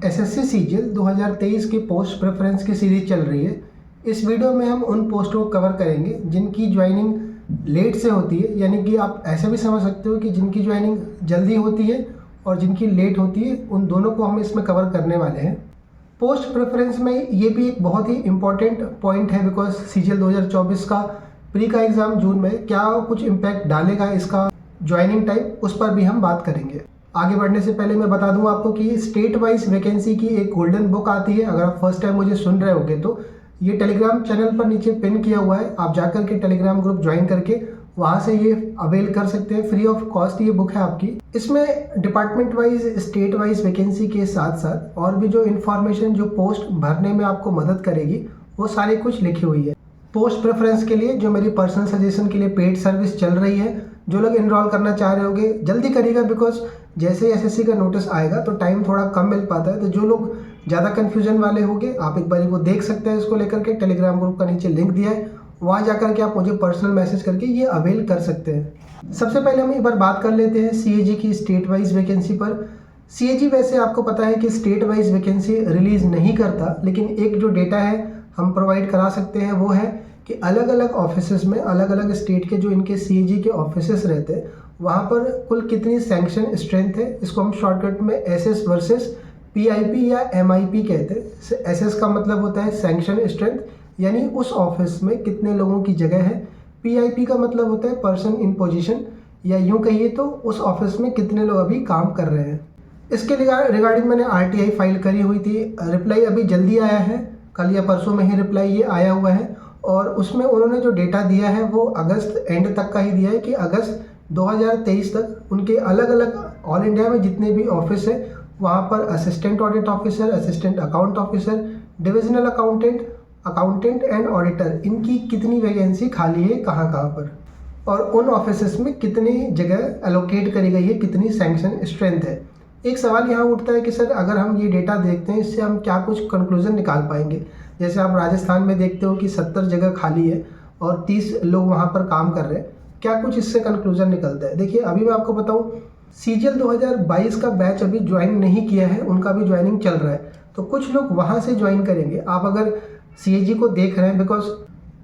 SSC CGL 2023 की post preference की series चल रही है। इस वीडियो में हम उन पोस्टों को कवर करेंगे जिनकी ज्वाइनिंग लेट से होती है, यानी कि आप ऐसे भी समझ सकते हो कि जिनकी ज्वाइनिंग जल्दी होती है और जिनकी लेट होती है, उन दोनों को हम इसमें कवर करने वाले हैं। पोस्ट प्रेफरेंस में ये भी एक बहुत ही इम्पॉर्टेंट पॉइंट है, बिकॉज सीजीएल 2024 का प्री का एग्ज़ाम जून में क्या कुछ इम्पैक्ट डालेगा इसका ज्वाइनिंग टाइम, उस पर भी हम बात करेंगे। आगे बढ़ने से पहले मैं बता दूं आपको कि स्टेट वाइज वैकेंसी की एक गोल्डन बुक आती है। अगर आप फर्स्ट टाइम मुझे सुन रहे होगे तो ये टेलीग्राम चैनल पर नीचे पिन किया हुआ है, आप जाकर के टेलीग्राम ग्रुप ज्वाइन करके वहाँ से ये अवेल कर सकते हैं। फ्री ऑफ कॉस्ट ये बुक है आपकी। इसमें department wise, state wise vacancy के साथ साथ और भी जो इन्फॉर्मेशन जो पोस्ट भरने में आपको मदद करेगी वो सारी कुछ लिखी हुई है। पोस्ट प्रेफरेंस के लिए जो मेरी पर्सनल सजेशन के लिए पेड सर्विस चल रही है, जो लोग इनरोल करना चाह रहे होंगे जल्दी करिएगा, बिकॉज जैसे ही एसएससी का नोटिस आएगा तो टाइम थोड़ा कम मिल पाता है। तो जो लोग ज़्यादा कन्फ्यूजन वाले होंगे आप एक बार वो देख सकते हैं। इसको लेकर के टेलीग्राम ग्रुप का नीचे लिंक दिया है, वहाँ जाकर के आप मुझे पर्सनल मैसेज करके ये अवेल कर सकते हैं। सबसे पहले हम एक बार बात कर लेते हैं सीएजी की स्टेट वाइज वैकेंसी पर। सीएजी वैसे आपको पता है कि स्टेट वाइज वैकेंसी रिलीज़ नहीं करता, लेकिन एक जो डेटा है हम प्रोवाइड करा सकते हैं वो है कि अलग अलग ऑफिसेस में, अलग अलग स्टेट के जो इनके सीएजी के ऑफिसेस रहते हैं वहाँ पर कुल कितनी सैंक्शन स्ट्रेंथ है। इसको हम शॉर्टकट में एसएस वर्सेस पीआईपी या एमआईपी कहते हैं। एसएस का मतलब होता है सैंक्शन स्ट्रेंथ, यानी उस ऑफिस में कितने लोगों की जगह है। पीआईपी का मतलब होता है पर्सन इन पोजीशन, या यूँ कहिए तो उस ऑफिस में कितने लोग अभी काम कर रहे हैं। इसके रिगार्डिंग मैंने आरटीआई फाइल करी हुई थी। रिप्लाई अभी जल्दी आया है, कल या परसों में ही रिप्लाई ये आया हुआ है, और उसमें उन्होंने जो डेटा दिया है वो अगस्त एंड तक का ही दिया है कि अगस्त 2023 तक उनके अलग अलग ऑल इंडिया में जितने भी ऑफिस है वहाँ पर assistant audit officer, assistant account officer, divisional accountant, accountant and auditor, इनकी कितनी वैकेंसी खाली है कहाँ कहाँ पर, और उन ऑफिसेस में कितनी जगह एलोकेट करी गई है, कितनी सैंक्शन स्ट्रेंथ है। एक सवाल यहाँ उठता है कि सर अगर हम ये डेटा देखते हैं इससे हम क्या कुछ कंक्लूजन निकाल पाएंगे। जैसे आप राजस्थान में देखते हो कि 70 जगह खाली है और 30 लोग वहाँ पर काम कर रहे हैं, क्या कुछ इससे कंक्लूजन निकलता है। देखिए अभी मैं आपको बताऊँ, सीजीएल 2022 का बैच अभी ज्वाइन नहीं किया है, उनका भी ज्वाइनिंग चल रहा है, तो कुछ लोग वहाँ से ज्वाइन करेंगे। आप अगर सीएजी को देख रहे हैं, बिकॉज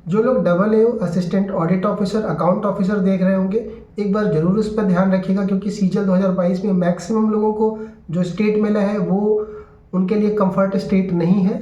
जो लोग double A assistant audit officer, account officer देख रहे होंगे, एक बार जरूर इस पर ध्यान रखिएगा, क्योंकि सीजीएल 2022 में मैक्सिमम लोगों को जो स्टेट मिला है वो उनके लिए कंफर्ट स्टेट नहीं है।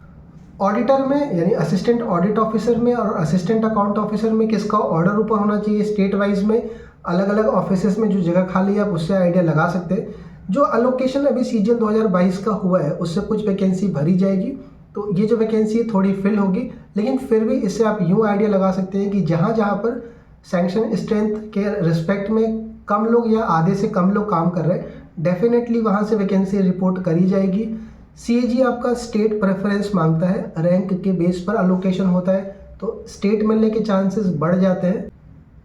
ऑडिटर में यानी असिस्टेंट ऑडिट ऑफिसर में और असिस्टेंट अकाउंट ऑफिसर में किसका ऑर्डर ऊपर होना चाहिए, स्टेट वाइज में अलग अलग ऑफिसेस में जो जगह खाली है आप उससे आइडिया लगा सकते हैं। जो अलोकेशन अभी सीजीएल 2022 का हुआ है उससे कुछ वैकेंसी भरी जाएगी, तो ये जो वैकेंसी है थोड़ी फिल होगी, लेकिन फिर भी इससे आप यूँ आइडिया लगा सकते हैं कि जहाँ जहाँ पर सैंक्शन स्ट्रेंथ के रिस्पेक्ट में कम लोग या आधे से कम लोग काम कर रहे हैं, डेफिनेटली वहाँ से वैकेंसी रिपोर्ट करी जाएगी। सीएजी आपका स्टेट प्रेफरेंस मांगता है, रैंक के बेस पर अलोकेशन होता है, तो स्टेट मिलने के चांसेस बढ़ जाते हैं।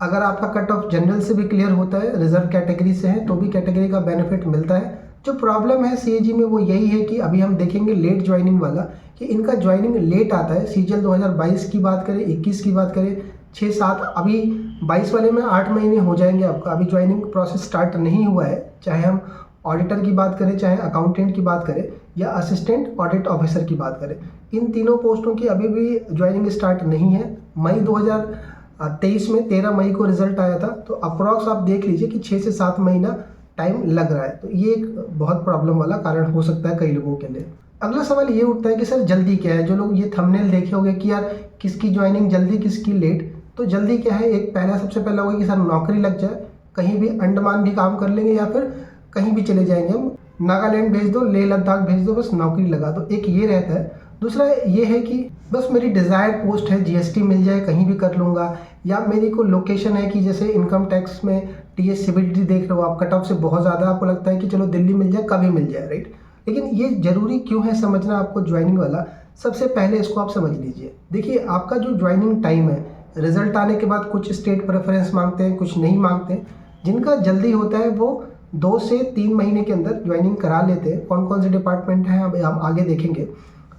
अगर आपका कट ऑफ जनरल से भी क्लियर होता है, रिजर्व कैटेगरी से है, तो भी कैटेगरी का बेनिफिट मिलता है। जो प्रॉब्लम है सीएजी में वो यही है कि अभी हम देखेंगे लेट ज्वाइनिंग वाला, कि इनका ज्वाइनिंग लेट आता है। सीजीएल 2022 की बात करें, 21 की बात करें, 6-7, अभी 22 वाले में 8 महीने हो जाएंगे आपका, अभी ज्वाइनिंग प्रोसेस स्टार्ट नहीं हुआ है। चाहे हम ऑडिटर की बात करें, चाहे अकाउंटेंट की बात करें, या असिस्टेंट ऑडिट ऑफिसर की बात करें, इन तीनों पोस्टों की अभी भी ज्वाइनिंग स्टार्ट नहीं है। मई 2023 में 13 मई को रिजल्ट आया था, तो अप्रॉक्स आप देख लीजिए कि 6 से 7 महीना टाइम लग रहा है। तो ये एक बहुत प्रॉब्लम वाला कारण हो सकता है कई लोगों के लिए। अगला सवाल ये उठता है कि सर जल्दी क्या है। जो लोग ये थंबनेल देखे होंगे कि यार किसकी ज्वाइनिंग जल्दी किसकी लेट, तो जल्दी क्या है, एक सबसे पहला होगा कि सर नौकरी लग जाए, कहीं भी अंडमान भी काम कर लेंगे या फिर कहीं भी चले जाएंगे हम, नागालैंड भेज दो, लेह लद्दाख भेज दो, बस नौकरी लगा दो, एक ये रहता है। दूसरा ये है कि बस मेरी डिज़ायर पोस्ट है, जीएसटी मिल जाए कहीं भी कर लूँगा, या मेरी को लोकेशन है कि जैसे इनकम टैक्स में टीएस सीबीडी देख रहे हो आप, कट ऑफ से बहुत ज़्यादा, आपको लगता है कि चलो दिल्ली मिल जाए, कभी मिल जाए, राइट। लेकिन ये ज़रूरी क्यों है समझना आपको ज्वाइनिंग वाला, सबसे पहले इसको आप समझ लीजिए। देखिए आपका जो ज्वाइनिंग टाइम है, रिजल्ट आने के बाद कुछ स्टेट प्रेफरेंस मांगते हैं, कुछ नहीं मांगते हैं। जिनका जल्दी होता है वो 2 से 3 महीने के अंदर ज्वाइनिंग करा लेते हैं। कौन कौन से डिपार्टमेंट हैं अब हम आगे देखेंगे।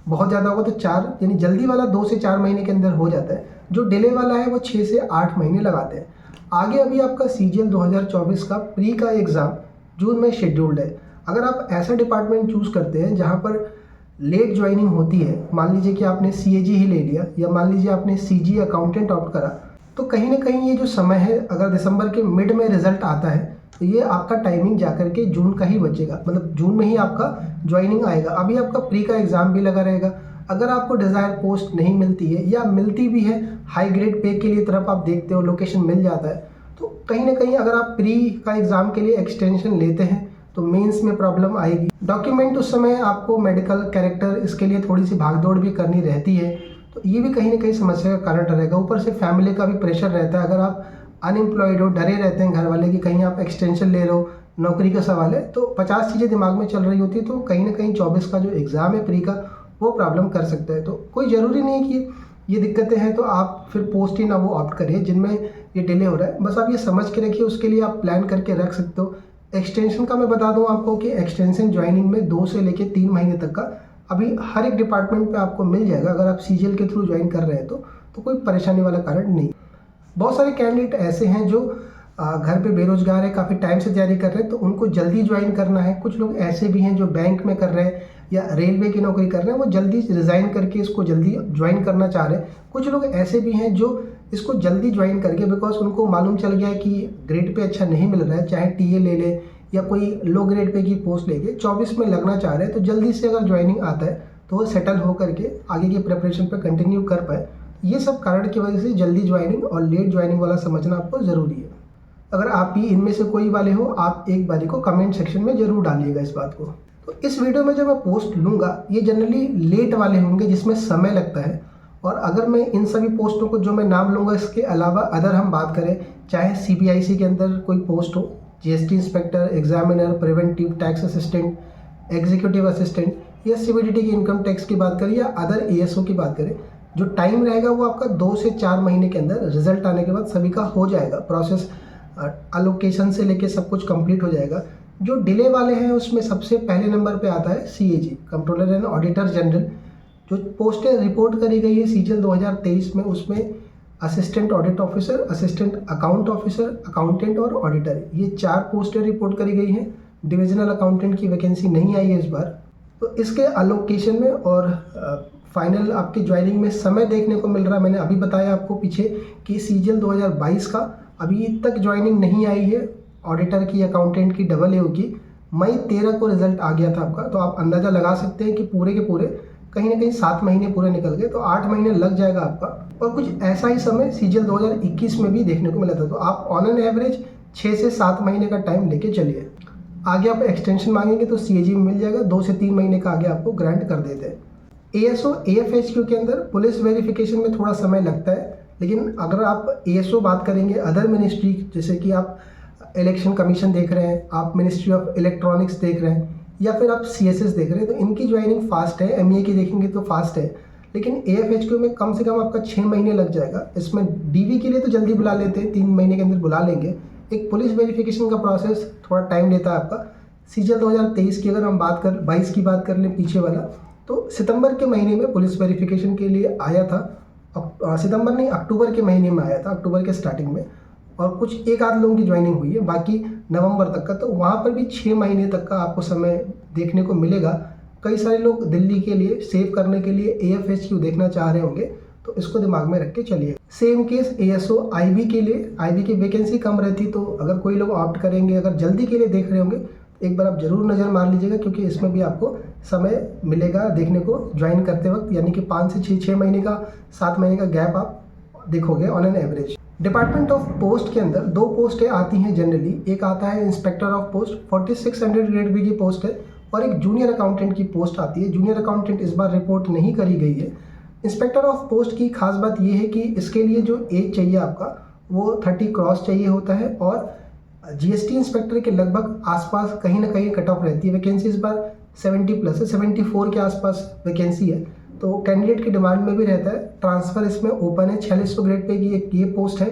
बहुत ज़्यादा होगा तो 4, यानी जल्दी वाला 2 से 4 महीने के अंदर हो जाता है। जो डिले वाला है वो 6 से 8 महीने लगाते हैं। आगे अभी आपका सीजीएल 2024 का प्री का एग्ज़ाम जून में शेड्यूल्ड है। अगर आप ऐसा डिपार्टमेंट चूज़ करते हैं जहाँ पर लेट ज्वाइनिंग होती है, मान लीजिए कि आपने CAG ही ले लिया या मान लीजिए आपने CG अकाउंटेंट ऑप्ट करा, तो कहीं ना कहीं ये जो समय है, अगर दिसंबर के मिड में रिजल्ट आता है तो ये आपका टाइमिंग जाकर के जून का ही बचेगा, मतलब जून में ही आपका ज्वाइनिंग आएगा। अभी आपका प्री का एग्ज़ाम भी लगा रहेगा। अगर आपको डिज़ायर पोस्ट नहीं मिलती है या मिलती भी है, हाई ग्रेड पे के लिए तरफ आप देखते हो, लोकेशन मिल जाता है, तो कहीं ना कहीं अगर आप प्री का एग्ज़ाम के लिए एक्सटेंशन लेते हैं तो मेंस में प्रॉब्लम आएगी। डॉक्यूमेंट उस समय आपको मेडिकल कैरेक्टर, इसके लिए थोड़ी सी भागदौड़ भी करनी रहती है, तो ये भी कहीं ना कहीं समस्या का कारण रहेगा। ऊपर से फैमिली का भी प्रेशर रहता है। अगर आप अनएम्प्लॉयड हो, डरे रहते हैं घर वाले कि कहीं आप एक्सटेंशन ले रहे हो, नौकरी का सवाल है, तो 50 चीज़ें दिमाग में चल रही होती है, तो कहीं ना कहीं 24 का जो एग्ज़ाम है प्री का, वो प्रॉब्लम कर सकता है। तो कोई ज़रूरी नहीं है कि ये दिक्कतें हैं तो आप फिर पोस्ट ही ना वो ऑप्ट करिए जिनमें ये डिले हो रहा है। बस आप ये समझ के रखिए, उसके लिए आप प्लान करके रख सकते हो। एक्सटेंशन का मैं बता दूं आपको कि एक्सटेंशन ज्वाइनिंग में 2 से लेकर 3 महीने तक का अभी हर एक डिपार्टमेंट पे आपको मिल जाएगा। अगर आप CGL के थ्रू ज्वाइन कर रहे हैं तो कोई परेशानी वाला कारण नहीं। बहुत सारे कैंडिडेट ऐसे हैं जो घर पे बेरोजगार है, काफ़ी टाइम से तैयारी कर रहे हैं, तो उनको जल्दी ज्वाइन करना है। कुछ लोग ऐसे भी हैं जो बैंक में कर रहे हैं या रेलवे की नौकरी कर रहे हैं, वो जल्दी रिज़ाइन करके इसको जल्दी ज्वाइन करना चाह रहे हैं। कुछ लोग ऐसे भी हैं जो इसको जल्दी ज्वाइन करके, बिकॉज उनको मालूम चल गया है कि ग्रेड पे अच्छा नहीं मिल रहा है, चाहे TA ले ले या कोई लो ग्रेड पे की पोस्ट लेके 24 में लगना चाह रहे हैं, तो जल्दी से अगर ज्वाइनिंग आता है तो वो सेटल होकर के आगे की प्रिपरेशन पर कंटिन्यू कर पाए। ये सब कारण की वजह से जल्दी ज्वाइनिंग और लेट ज्वाइनिंग वाला समझना आपको ज़रूरी है। अगर आप भी इनमें से कोई वाले हो, आप एक बारी को कमेंट सेक्शन में ज़रूर डालिएगा इस बात को। तो इस वीडियो में जो मैं पोस्ट लूँगा ये जनरली लेट वाले होंगे जिसमें समय लगता है। और अगर मैं इन सभी पोस्टों को जो मैं नाम लूँगा, इसके अलावा अदर हम बात करें, चाहे CBIC के अंदर कोई पोस्ट हो, GST inspector, examiner, preventive tax assistant, executive assistant, या CBDT की इनकम टैक्स की बात करें या अदर ASO की बात करें, जो टाइम रहेगा वो आपका 2 से 4 महीने के अंदर रिजल्ट आने के बाद सभी का हो जाएगा। प्रोसेस अलोकेशन से लेके सब कुछ कंप्लीट हो जाएगा। जो डिले वाले हैं उसमें सबसे पहले नंबर पे आता है CAG, controller and auditor general. जो पोस्टें रिपोर्ट करी गई है CGL 2023 में, उसमें assistant audit officer, assistant account officer, accountant और ऑडिटर, ये 4 पोस्टें रिपोर्ट करी गई हैं। डिविजनल अकाउंटेंट की वैकेंसी नहीं आई है इस बार। तो इसके अलोकेशन में और फाइनल आपकी ज्वाइनिंग में समय देखने को मिल रहा है। मैंने अभी बताया आपको पीछे कि CGL 2022 का अभी तक ज्वाइनिंग नहीं आई है। ऑडिटर की, अकाउंटेंट की, AA की मई 13 को रिजल्ट आ गया था आपका। तो आप अंदाज़ा लगा सकते हैं कि पूरे के पूरे कहीं ना कहीं 7 महीने पूरे निकल गए, तो 8 महीने लग जाएगा आपका। और कुछ ऐसा ही समय CGL 2021 में भी देखने को मिला था। तो आप ऑन एन एवरेज 6 से 7 महीने का टाइम लेके चलिए। आगे आप एक्सटेंशन मांगेंगे तो CAG में मिल जाएगा, 2 से 3 महीने का आगे आपको ग्रांट कर देते हैं। ASO AFHQ के अंदर पुलिस वेरिफिकेशन में थोड़ा समय लगता है, लेकिन अगर आप ASO बात करेंगे अदर मिनिस्ट्री, जैसे कि आप इलेक्शन कमीशन देख रहे हैं, आप मिनिस्ट्री ऑफ इलेक्ट्रॉनिक्स देख रहे हैं, या फिर आप CSS देख रहे हैं, तो इनकी ज्वाइनिंग फास्ट है। MEA की देखेंगे तो फास्ट है, लेकिन AFHQ में कम से कम आपका 6 महीने लग जाएगा। इसमें DV के लिए तो जल्दी बुला लेते हैं, 3 महीने के अंदर बुला लेंगे। एक पुलिस वेरिफिकेशन का प्रोसेस थोड़ा टाइम लेता है आपका। CGL 2023 की अगर हम बात कर 22 की बात कर लें पीछे वाला, तो सितंबर के महीने में पुलिस वेरिफिकेशन के लिए आया था। सितंबर नहीं, अक्टूबर के महीने में आया था, अक्टूबर के स्टार्टिंग में। और कुछ एक आध लोगों की ज्वाइनिंग हुई है, बाकी नवंबर तक का। तो वहाँ पर भी 6 महीने तक का आपको समय देखने को मिलेगा। कई सारे लोग दिल्ली के लिए सेव करने के लिए AFHQ देखना चाह रहे होंगे, तो इसको दिमाग में रख के चलिए। सेम केस ASO IB के लिए, IB की वैकेंसी कम रहती, तो अगर कोई लोग ऑप्ट करेंगे, अगर जल्दी के लिए देख रहे होंगे, एक बार आप ज़रूर नज़र मार लीजिएगा, क्योंकि इसमें भी आपको समय मिलेगा देखने को ज्वाइन करते वक्त, यानी कि 5 से 6 महीने का, 7 महीने का गैप आप देखोगे on an average. Department of post के अंदर 2 पोस्टें आती हैं जनरली। एक आता है inspector of post, 4600 grade B की पोस्ट है, और एक जूनियर अकाउंटेंट की पोस्ट आती है। जूनियर अकाउंटेंट इस बार रिपोर्ट नहीं करी गई है। इंस्पेक्टर ऑफ पोस्ट की खास बात यह है कि इसके लिए जो एज चाहिए आपका, वो 30 क्रॉस चाहिए होता है, और GST इंस्पेक्टर के लगभग आसपास कहीं ना कहीं कट ऑफ रहती है। वैकेंसी इस बार 70 प्लस है, 74 के आसपास वैकेंसी है, तो कैंडिडेट की डिमांड में भी रहता है। ट्रांसफ़र इसमें ओपन है। 4600 ग्रेड पे की एक ये पोस्ट है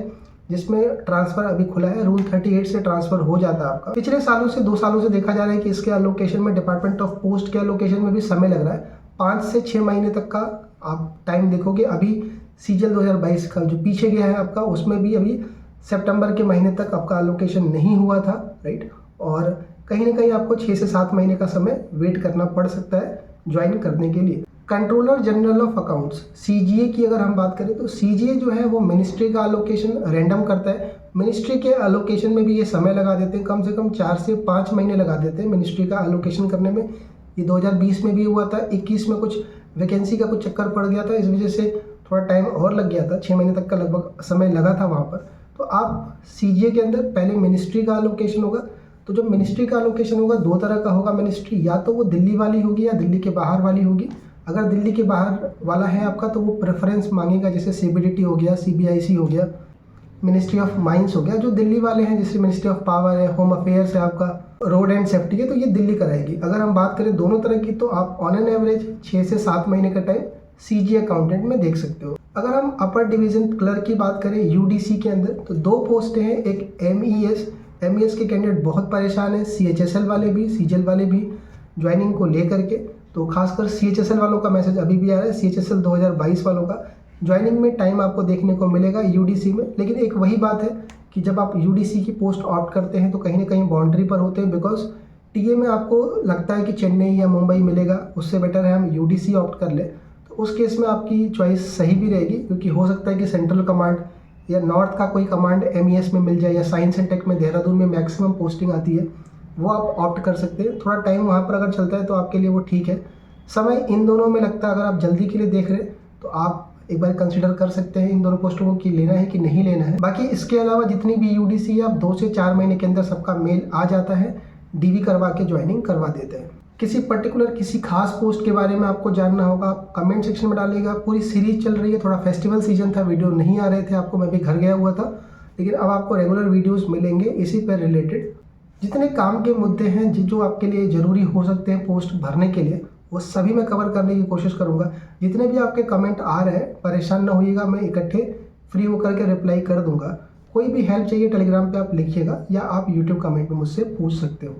जिसमें ट्रांसफ़र अभी खुला है। रूल 38 से ट्रांसफ़र हो जाता है आपका। पिछले सालों से 2 सालों से देखा जा रहा है कि इसके अलोकेशन में, डिपार्टमेंट ऑफ पोस्ट के अलोकेशन में भी समय लग रहा है। 5 से 6 महीने तक का आप टाइम देखोगे। अभी CGL 2022 का जो पीछे गया है आपका, उसमें भी अभी सितंबर के महीने तक आपका अलोकेशन नहीं हुआ था, राइट। और कहीं ना कहीं आपको 6 से 7 महीने का समय वेट करना पड़ सकता है, ज्वाइन करने के लिए। Controller general of accounts CGA की अगर हम बात करें तो CGA जो है वो मिनिस्ट्री का अलोकेशन रैंडम करता है। मिनिस्ट्री के अलोकेशन में भी ये समय लगा देते हैं, कम से कम 4 से 5 महीने लगा देते हैं मिनिस्ट्री का अलोकेशन करने में। ये 2020 में भी हुआ था, 21 में कुछ वैकेंसी का कुछ चक्कर पड़ गया था, इस वजह से थोड़ा टाइम और लग गया था, 6 महीने तक का लगभग समय लगा था वहाँ पर। तो आप CGA के अंदर पहले मिनिस्ट्री का अलोकेशन होगा, तो जो मिनिस्ट्री का अलोकेशन होगा 2 तरह का होगा मिनिस्ट्री, या तो वो दिल्ली वाली होगी या दिल्ली के बाहर वाली होगी। अगर दिल्ली के बाहर वाला है आपका तो वो प्रेफरेंस मांगेगा, जैसे CBDT हो गया, CBIC हो गया, मिनिस्ट्री ऑफ माइंस हो गया। जो दिल्ली वाले हैं जैसे मिनिस्ट्री ऑफ पावर है, होम अफेयर्स है, आपका रोड एंड सेफ्टी है, तो ये दिल्ली कराएगी। अगर हम बात करें दोनों तरह की तो आप ऑन एन एवरेज 6 से 7 महीने का टाइम CGA अकाउंटेंट में देख सकते हो। अगर हम अपर डिवीज़न क्लर्क की बात करें UDC के अंदर तो 2 पोस्ट हैं, एक MES के कैंडिडेट बहुत परेशान हैं, CHSL वाले भी, CGL वाले भी ज्वाइनिंग को लेकर के। तो खासकर CHSL वालों का मैसेज अभी भी आ रहा है, CHSL 2022 वालों का ज्वाइनिंग में टाइम आपको देखने को मिलेगा UDC में। लेकिन एक वही बात है कि जब आप UDC की पोस्ट ऑप्ट करते हैं तो कहीं ना कहीं बाउंड्री पर होते हैं, बिकॉज TA में आपको लगता है कि चेन्नई या मुंबई मिलेगा, उससे बेटर है हम UDC ऑप्ट कर लें। तो उस केस में आपकी चॉइस सही भी रहेगी, क्योंकि हो सकता है कि सेंट्रल कमांड या नॉर्थ का कोई कमांड MES में मिल जाए, या साइंस एंड टेक में देहरादून में मैक्सिमम पोस्टिंग आती है, वो आप ऑप्ट कर सकते हैं। थोड़ा टाइम वहाँ पर अगर चलता है तो आपके लिए वो ठीक है। समय इन दोनों में लगता है, अगर आप जल्दी के लिए देख रहे हैं तो आप एक बार कंसिडर कर सकते हैं इन दोनों पोस्टों को कि लेना है कि नहीं लेना है। बाकी इसके अलावा जितनी भी UDC है आप 2 से 4 महीने के अंदर सबका मेल आ जाता है, DV करवा के ज्वाइनिंग करवा देते हैं। किसी पर्टिकुलर किसी खास पोस्ट के बारे में आपको जानना होगा, आप कमेंट सेक्शन में डालिएगा। पूरी सीरीज चल रही है, थोड़ा फेस्टिवल सीजन था, वीडियो नहीं आ रहे थे आपको, मैं भी घर गया हुआ था, लेकिन अब आपको रेगुलर वीडियोस मिलेंगे इसी पर रिलेटेड। जितने काम के मुद्दे हैं जो आपके लिए ज़रूरी हो सकते हैं पोस्ट भरने के लिए, वो सभी मैं कवर करने की कोशिश करूंगा। जितने भी आपके कमेंट आ रहे हैं परेशान ना होइएगा, मैं इकट्ठे फ्री होकर के रिप्लाई कर दूंगा। कोई भी हेल्प चाहिए टेलीग्राम पे आप लिखिएगा, या आप यूट्यूब कमेंट में मुझसे पूछ सकते हो।